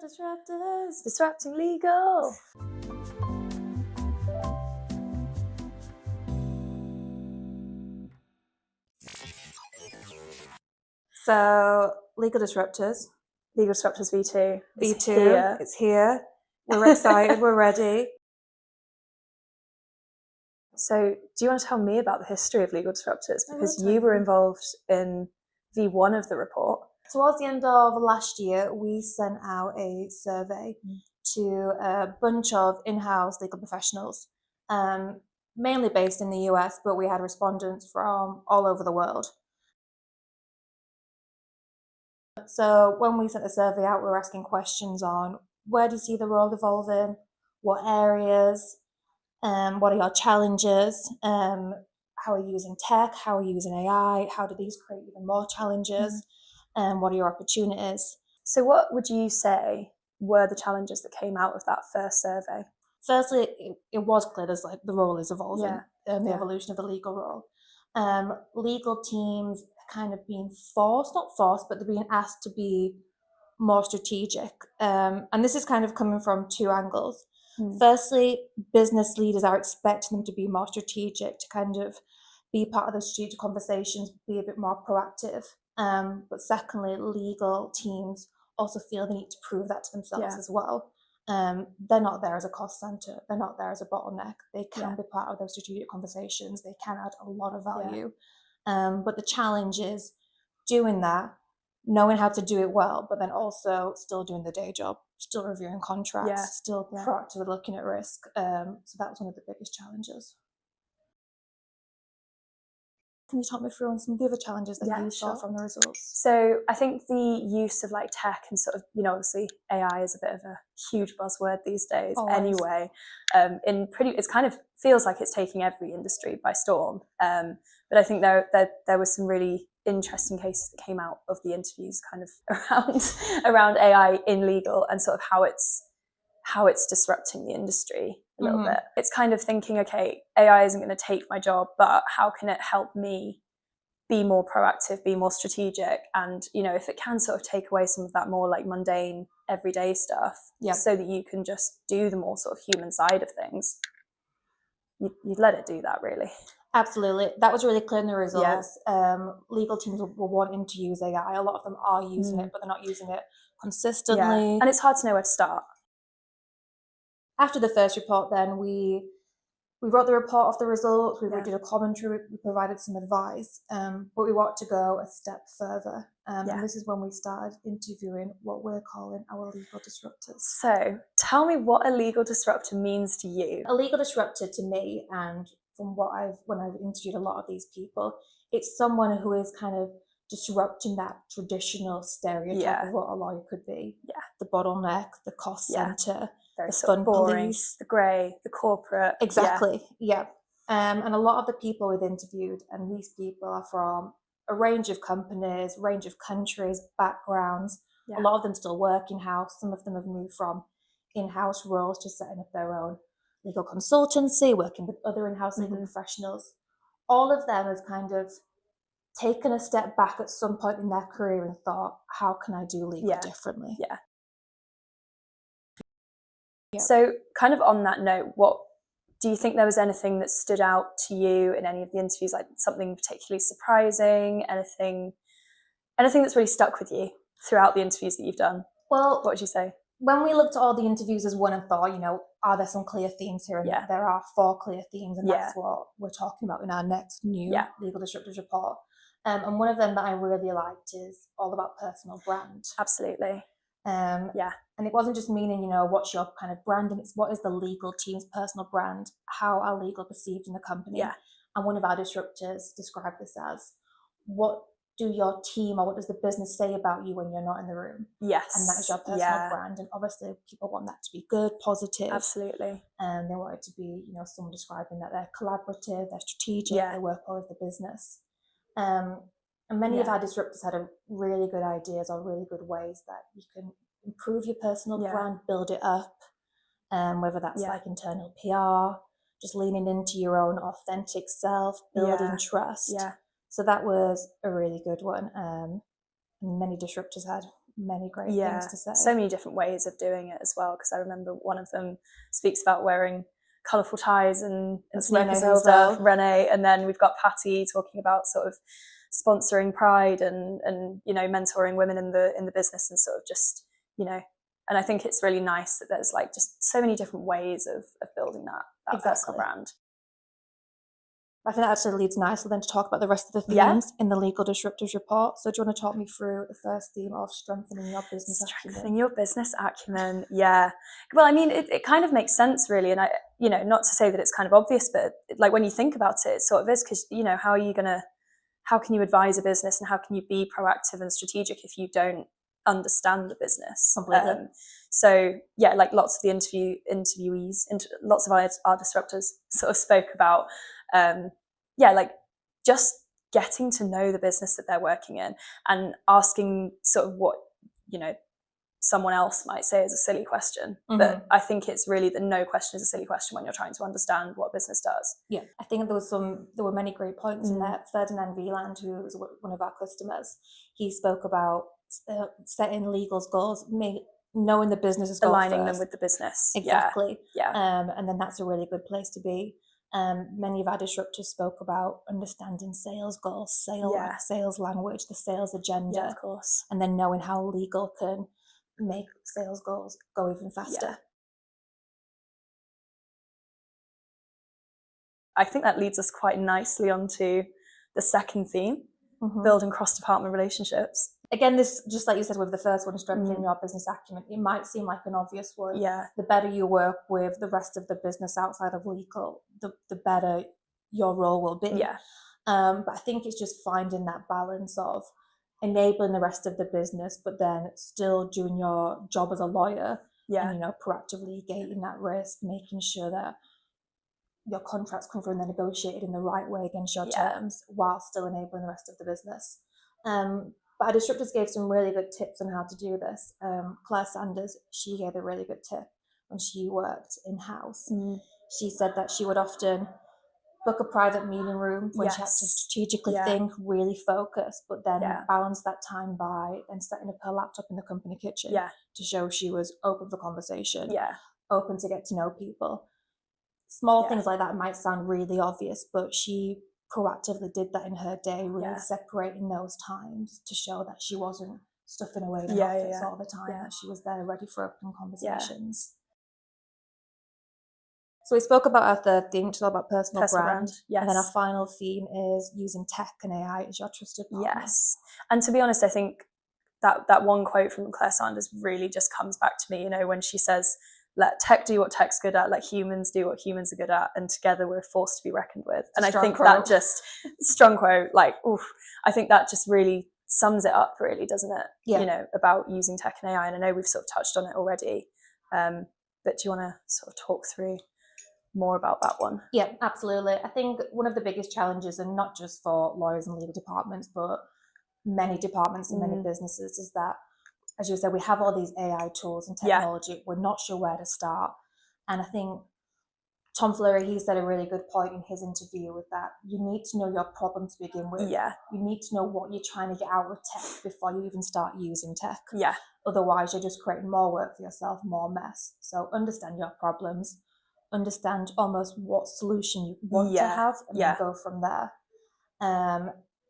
Disruptors, disrupting legal. So, Legal Disruptors. Legal Disruptors V2. V2. It's here. We're excited. We're ready. So, do you want to tell me about the history of Legal Disruptors? Because tell you were you. involved in V1 of the report. Towards the end of last year, we sent out a survey to a bunch of in-house legal professionals, mainly based in the US, but we had respondents from all over the world. So when we sent the survey out, we were asking questions on where do you see the role evolving, what areas, what are your challenges, how are you using tech, how are you using AI, how do these create even more challenges, and what are your opportunities? So what would you say were the challenges that came out of that first survey? Firstly, it was clear there's like the role is evolving, the Yeah. evolution of the legal role. Legal teams kind of being not forced, but they're being asked to be more strategic. And this is kind of coming from two angles. Firstly, business leaders are expecting them to be more strategic, to kind of be part of the strategic conversations, be a bit more proactive. But secondly, legal teams also feel they need to prove that to themselves as well. They're not there as a cost center. They're not there as a bottleneck. They can be part of those strategic conversations. They can add a lot of value. But the challenge is doing that, knowing how to do it well, but then also still doing the day job, still reviewing contracts, still proactively looking at risk. So that was one of the biggest challenges. Can you talk me through on some of the other challenges that you saw from the results? So I think the use of like tech and sort of, obviously AI is a bit of a huge buzzword these days. Always. Anyway. It's kind of feels like it's taking every industry by storm. But I think there were some really interesting cases that came out of the interviews kind of around AI in legal and sort of how it's disrupting the industry a little bit. It's kind of thinking, okay, AI isn't going to take my job, but how can it help me be more proactive, be more strategic? And, if it can sort of take away some of that more like mundane, everyday stuff so that you can just do the more sort of human side of things, you'd let it do that, really. Absolutely. That was really clear in the results. Legal teams were wanting to use AI. A lot of them are using it, but they're not using it consistently. And it's hard to know where to start. After the first report, then we wrote the report of the results, we did a commentary, we provided some advice, but we wanted to go a step further. And this is when we started interviewing what we're calling our legal disruptors. So tell me what a legal disruptor means to you. A legal disruptor to me, and from when I've interviewed a lot of these people, it's someone who is kind of disrupting that traditional stereotype of what a lawyer could be. The bottleneck, the cost center, very the sort fun of boring, police, the grey, the corporate. Exactly. And a lot of the people we've interviewed, and these people are from a range of companies, range of countries, backgrounds. A lot of them still work in-house. Some of them have moved from in-house roles to setting up their own legal consultancy, working with other in-house legal professionals. All of them have kind of taken a step back at some point in their career and thought, how can I do legal differently? So kind of on that note, what do you think there was anything that stood out to you in any of the interviews, like something particularly surprising, anything that's really stuck with you throughout the interviews that you've done? Well, what would you say? When we looked at all the interviews as one and thought, are there some clear themes here? And there are 4 clear themes, and that's what we're talking about in our next new Legal Disruptors report. And one of them that I really liked is all about personal brand. Absolutely. And it wasn't just meaning, what's your kind of brand, and it's what is the legal team's personal brand, how are legal perceived in the company. And one of our disruptors described this as, what do your team or what does the business say about you when you're not in the room? Yes. And that is your personal brand. And obviously people want that to be good, positive. Absolutely. And they want it to be, someone describing that they're collaborative, they're strategic, they work well with the business. And many of our disruptors had a really good ideas or really good ways that you can improve your personal brand, build it up, whether that's like internal PR, just leaning into your own authentic self, building trust. So that was a really good one. And many disruptors had many great things to say. So many different ways of doing it as well, because I remember one of them speaks about wearing colourful ties and smoking and stuff, Renee, and then we've got Patty talking about sort of sponsoring Pride and you know, mentoring women in the business, and sort of just, you know, and I think it's really nice that there's like just so many different ways of building that personal brand. I think that actually leads nicely then to talk about the rest of the themes in the Legal Disruptors report. So do you want to talk me through the first theme of strengthening your business acumen? Strengthening your business acumen, yeah. Well, I mean, it kind of makes sense, really. And I, you know, not to say that it's kind of obvious, but like when you think about it, it sort of is, because, you know, how can you advise a business and how can you be proactive and strategic if you don't understand the business? Completely. So yeah, like lots of the interviewees, lots of our disruptors sort of spoke about, like just getting to know the business that they're working in and asking sort of what, you know, someone else might say is a silly question. But I think it's really that no question is a silly question when you're trying to understand what business does. Yeah, I think there were many great points in there. Ferdinand Wieland, who was one of our customers, he spoke about setting legal goals, knowing the business's goals, aligning them with the business. Exactly. And then that's a really good place to be. Many of our disruptors spoke about understanding sales goals, sales language, the sales agenda, of course, and then knowing how legal can make sales goals go even faster. I think that leads us quite nicely onto the second theme, building cross-department relationships. Again, this, just like you said with the first one, strengthening your business acumen, it might seem like an obvious one. The better you work with the rest of the business outside of legal, the better your role will be. But I think it's just finding that balance of enabling the rest of the business, but then still doing your job as a lawyer, and, you know, proactively gating that risk, making sure that your contracts come through and they're negotiated in the right way against your terms, while still enabling the rest of the business. But our disruptors gave some really good tips on how to do this. Claire Sanders, she gave a really good tip when she worked in-house. She said that she would often book a private meeting room when she had to strategically think, really focus, but then balance that time by then setting up her laptop in the company kitchen to show she was open for conversation, open to get to know people. Small things like that might sound really obvious, but she proactively did that in her day, really separating those times to show that she wasn't stuffing away in the office all the time, that she was there ready for open conversations. So we spoke about our third theme, which is all about personal brand. And then our final theme is using tech and AI as your trusted partner. And to be honest, I think that one quote from Claire Sanders really just comes back to me, you know, when she says, let tech do what tech's good at, let humans do what humans are good at, and together we're forced to be reckoned with. And I think that just, strong quote, like, oof, I think that just really sums it up, really, doesn't it? You know, about using tech and AI. And I know we've sort of touched on it already, but do you want to sort of talk through more about that one? Yeah, absolutely. I think one of the biggest challenges, and not just for lawyers and legal departments, but many departments and many businesses, is that, as you said, we have all these AI tools and technology. We're not sure where to start. And I think Tom Fleury, he said a really good point in his interview with that. You need to know your problem to begin with. You need to know what you're trying to get out of tech before you even start using tech. Otherwise, you're just creating more work for yourself, more mess. So understand your problems, understand almost what solution you want to have, and then go from there.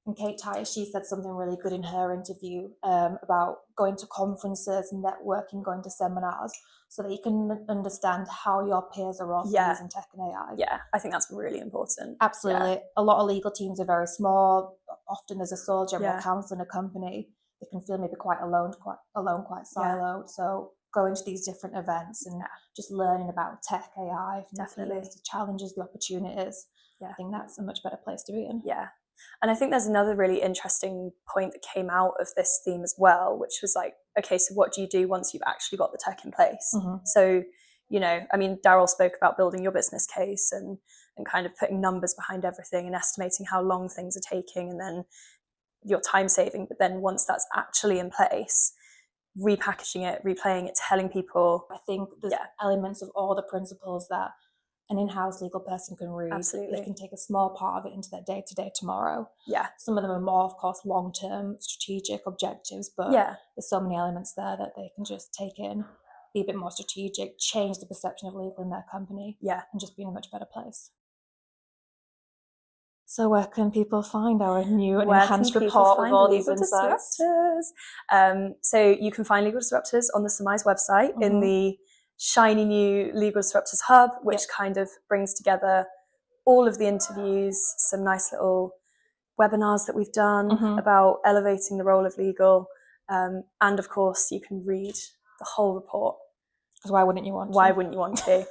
And Kate Tyers, she said something really good in her interview about going to conferences, networking, going to seminars, so that you can understand how your peers are also using tech and AI. I think that's really important. Absolutely. A lot of legal teams are very small. Often there's a sole general counsel in a company. They can feel maybe quite alone, quite siloed. So going to these different events and just learning about tech, AI, definitely the challenges, the opportunities. I think that's a much better place to be in. And I think there's another really interesting point that came out of this theme as well, which was like, okay, so what do you do once you've actually got the tech in place? So, you know, I mean, Daryl spoke about building your business case and kind of putting numbers behind everything and estimating how long things are taking and then your time saving. But then once that's actually in place, repackaging it, replaying it, telling people. I think there's elements of all the principles that an in-house legal person can read. Absolutely. They can take a small part of it into their day-to-day tomorrow. Yeah. Some of them are more, of course, long-term strategic objectives, but Yeah. there's so many elements there that they can just take in, be a bit more strategic, change the perception of legal in their company, Yeah. and just be in a much better place. So where can people find our new and enhanced report with all these insights? So you can find Legal Disruptors on the Summize website in the shiny new Legal Disruptors hub, which kind of brings together all of the interviews, some nice little webinars that we've done about elevating the role of legal. And of course, you can read the whole report. Because why wouldn't you want to? Why wouldn't you want to?